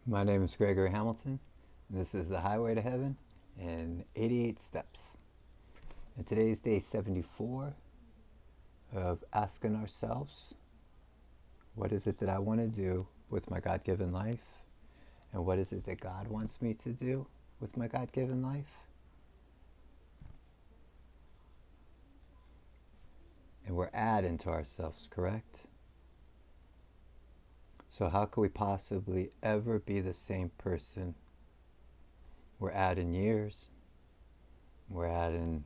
My name is Gregory Hamilton, and this is The Highway to Heaven in 88 Steps. And today's day 74 of asking ourselves, what is it that I want to do with my God given life? And what is it that God wants me to do with my God given life? And we're adding to ourselves, correct? So, how could we possibly ever be the same person? We're adding years, we're adding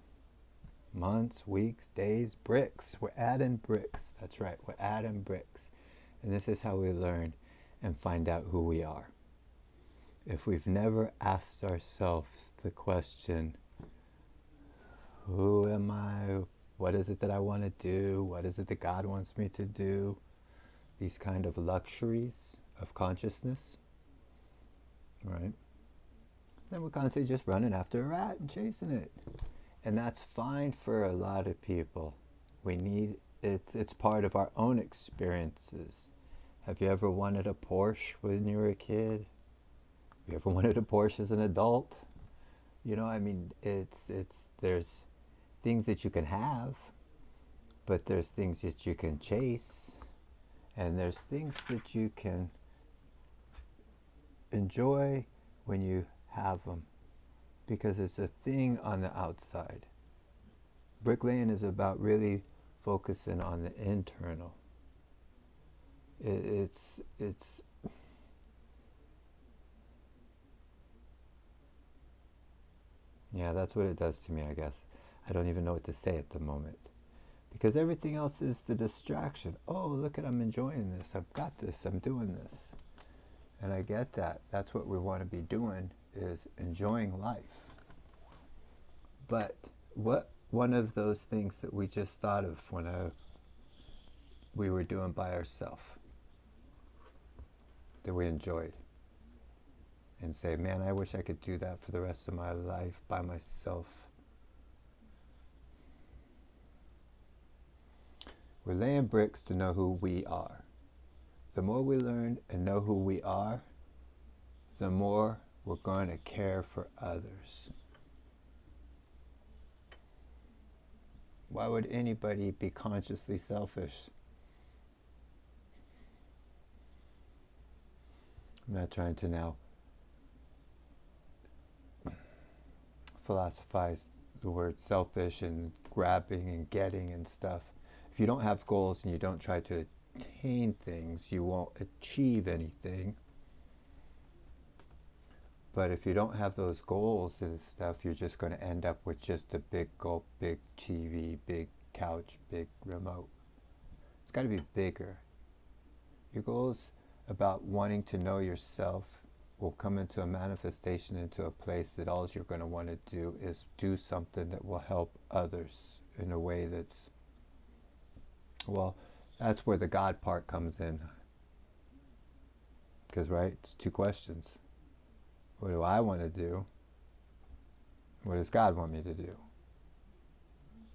months, weeks, days, bricks. We're adding bricks. That's right, we're adding bricks. And this is how we learn and find out who we are. If we've never asked ourselves the question, who am I? What is it that I want to do? What is it that God wants me to do? These kind of luxuries of consciousness, right? Then we're constantly just running after a rat and chasing it. And that's fine for a lot of people. We need it's part of our own experiences. Have you ever wanted a Porsche when you were a kid? Have you ever wanted a Porsche as an adult? You know, I mean, it's there's things that you can have, but there's things that you can chase, and there's things that you can enjoy when you have them, because it's a thing on the outside. Bricklaying is about really focusing on the internal. It's yeah, that's what it does to me, I guess. I don't even know what to say at the moment, because everything else is the distraction. Oh, look at, I'm enjoying this, I've got this, I'm doing this. And I get that. That's what we want to be doing, is enjoying life. But what one of those things that we just thought of when we were doing by ourselves that we enjoyed, and say, man, I wish I could do that for the rest of my life by myself. We're laying bricks to know who we are. The more we learn and know who we are, the more we're going to care for others. Why would anybody be consciously selfish? I'm not trying to now philosophize the word selfish and grabbing and getting and stuff. If you don't have goals and you don't try to attain things, you won't achieve anything. But if you don't have those goals and stuff, you're just going to end up with just a big gulp, big TV, big couch, big remote. It's got to be bigger. Your goals about wanting to know yourself will come into a manifestation, into a place that all you're going to want to do is do something that will help others in a way that's, well, that's where the God part comes in. Because, right, it's two questions. What do I want to do? What does God want me to do?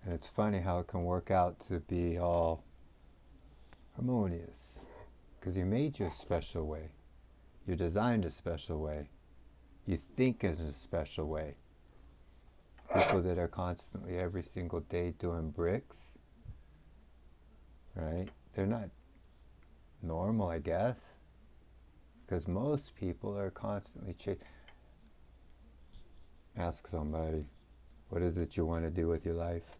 And it's funny how it can work out to be all harmonious, because He made you a special way. You're designed a special way. You think in a special way. People that are constantly every single day doing bricks, right? They're not normal, I guess. Because most people are constantly ask somebody, what is it you want to do with your life?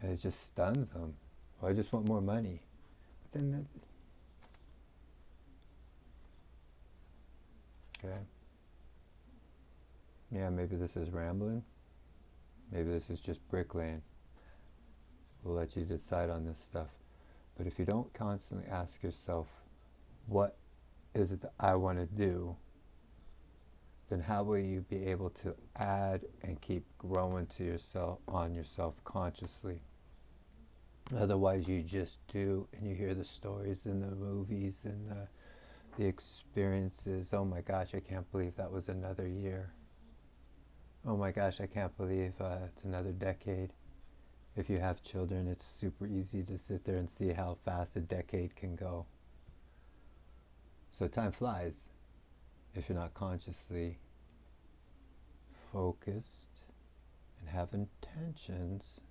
And it just stuns them. Well, I just want more money. But then, okay. Yeah, maybe this is rambling. Maybe this is just bricklaying. We'll let you decide on this stuff. But if you don't constantly ask yourself, what is it that I want to do? Then how will you be able to add and keep growing to yourself, on yourself consciously? Otherwise you just do, and you hear the stories in the movies and the experiences. Oh my gosh, I can't believe that was another year. Oh my gosh, I can't believe it's another decade. If you have children, it's super easy to sit there and see how fast a decade can go. So time flies. if you're not consciously focused and have intentions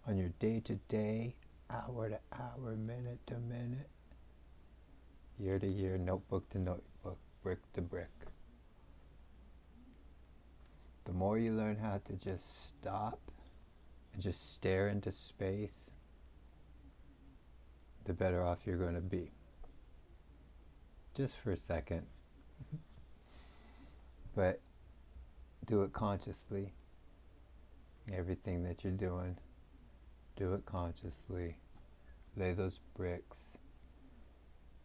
on your day-to-day, hour-to-hour, minute-to-minute, year-to-year, notebook to notebook, brick to brick. The more you learn how to just stop and just stare into space, the better off you're going to be. Just for a second. But do it consciously. Everything that you're doing, do it consciously. Lay those bricks.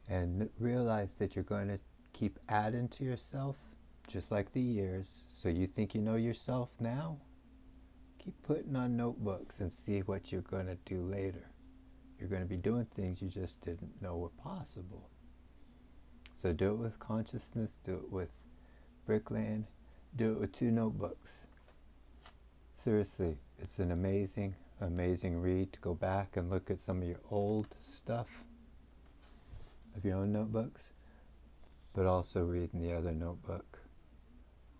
And realize that you're going to keep adding to yourself, just like the years. So you think you know yourself now? Keep putting on notebooks and see what you're going to do later. You're going to be doing things you just didn't know were possible. So do it with consciousness, do it with bricklaying, do it with 2 notebooks. Seriously, it's an amazing, amazing read to go back and look at some of your old stuff of your own notebooks, but also read in the other notebook.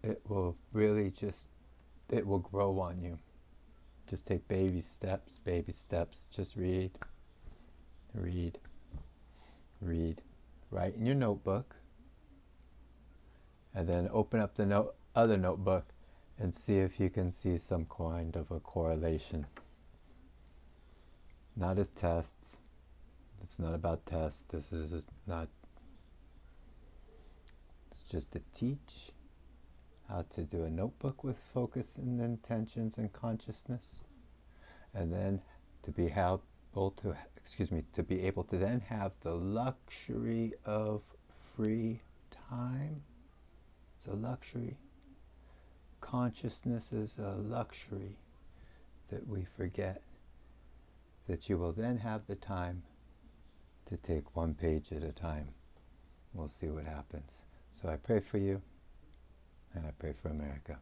It will really it will grow on you. Just take baby steps, just read, read, read. Write in your notebook, and then open up the other notebook and see if you can see some kind of a correlation. Not as tests. It's not about tests. This is not. It's just to teach how to do a notebook with focus and intentions and consciousness, and then to be able to then have the luxury of free time. It's a luxury. Consciousness is a luxury that we forget, that you will then have the time to take 1 page at a time. We'll see what happens. So I pray for you, and I pray for America.